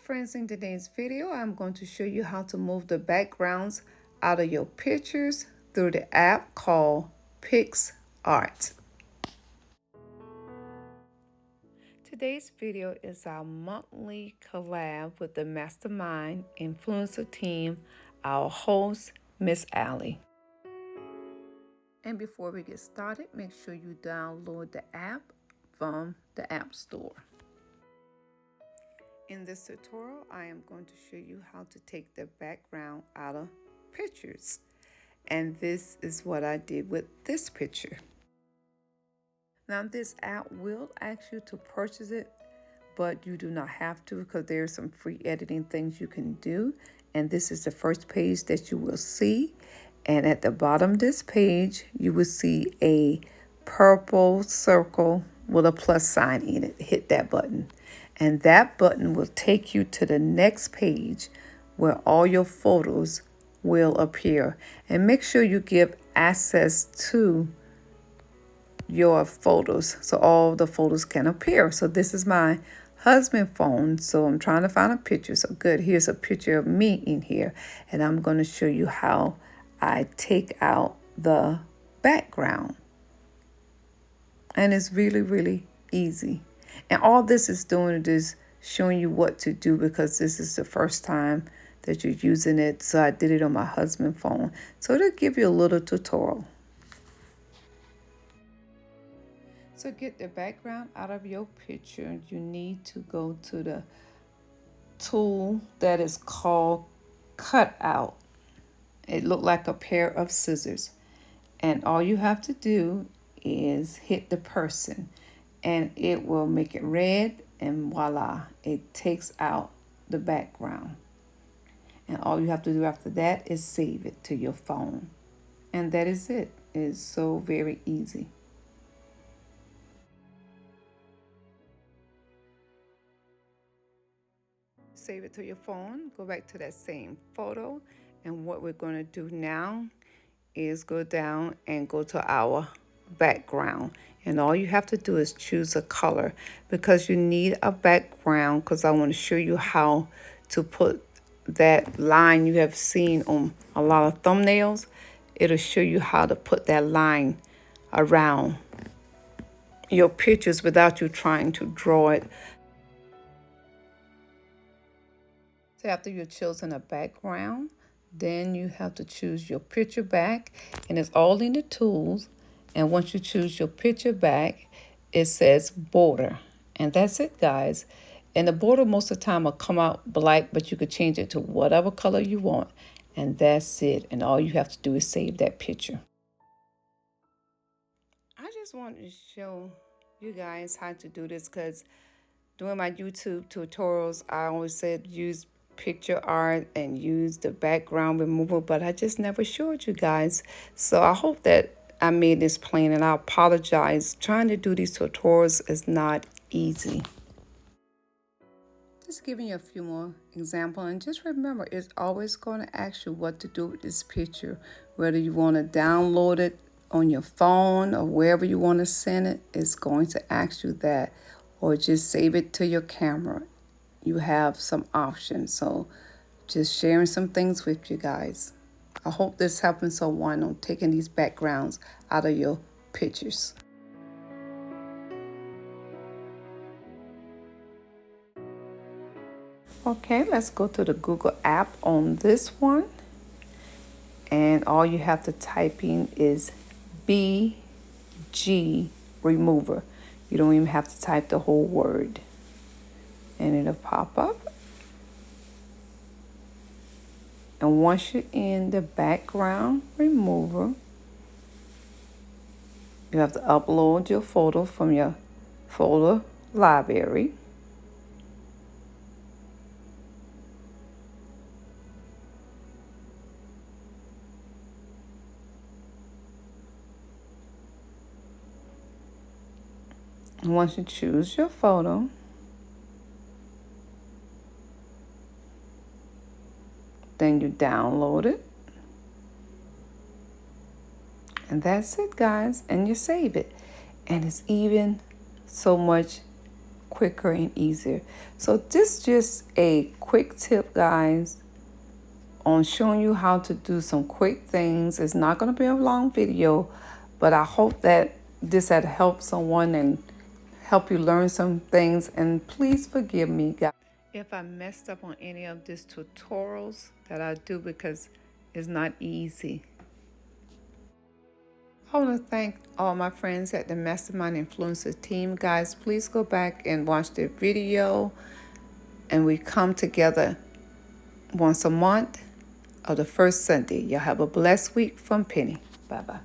Friends, in today's video I'm going to show you how to move the backgrounds out of your pictures through the app called picsart. Today's video is our monthly collab with the Mastermind Influencer Team, our host, Miss Allie. And before we get started, make sure you download the app from the App Store. In this tutorial, I am going to show you how to take the background out of pictures. And this is what I did with this picture. Now, this app will ask you to purchase it, but you do not have to because there are some free editing things you can do. And this is the first page that you will see. And at the bottom of this page, you will see a purple circle with a plus sign in it. Hit that button. And that button will take you to the next page where all your photos will appear. And make sure you give access to your photos so all the photos can appear. So this is my husband's phone. So I'm trying to find a picture. So good, here's a picture of me in here. And I'm going to show you how I take out the background. And it's really, really easy. And all this is doing is showing you what to do because this is the first time that you're using it. So I did it on my husband's phone. So it'll give you a little tutorial. So get the background out of your picture. You need to go to the tool that is called Cutout. It looked like a pair of scissors. And all you have to do is hit the person. And it will make it red, and voila, it takes out the background. And all you have to do after that is save it to your phone. And that is it. It's so very easy. Save it to your phone, go back to that same photo, and what we're going to do now is go down and go to our background. And all you have to do is choose a color because you need a background, because I want to show you how to put that line you have seen on a lot of thumbnails. It'll show you how to put that line around your pictures without you trying to draw it. So after you've chosen a background, then you have to choose your picture back, and it's all in the tools. And once you choose your picture back, it says border. And that's it, guys. And the border most of the time will come out black, but you could change it to whatever color you want. And that's it. And all you have to do is save that picture. I just wanted to show you guys how to do this because doing my YouTube tutorials, I always said use picture art and use the background removal, but I just never showed you guys. So I hope that I made this plain, and I apologize. Trying to do these tutorials is not easy. Just giving you a few more examples, and just remember, it's always going to ask you what to do with this picture, whether you want to download it on your phone or wherever you want to send it. It's going to ask you that, or just save it to your camera. You have some options. So just sharing some things with you guys. I hope this helping someone on taking these backgrounds out of your pictures. Okay, let's go to the Google app on this one. And all you have to type in is BG Remover. You don't even have to type the whole word. And it'll pop up. And once you're in the background remover, you have to upload your photo from your photo library. And once you choose your photo, then you download it. And that's it, guys. And you save it. And it's even so much quicker and easier. So this is just a quick tip, guys, on showing you how to do some quick things. It's not going to be a long video, but I hope that this had helped someone and help you learn some things. And please forgive me, guys, if I messed up on any of these tutorials that I do, because it's not easy. I want to thank all my friends at the Mastermind Influencers Team. Guys, please go back and watch the video. And we come together once a month of the first Sunday. Y'all have a blessed week from Penny. Bye-bye.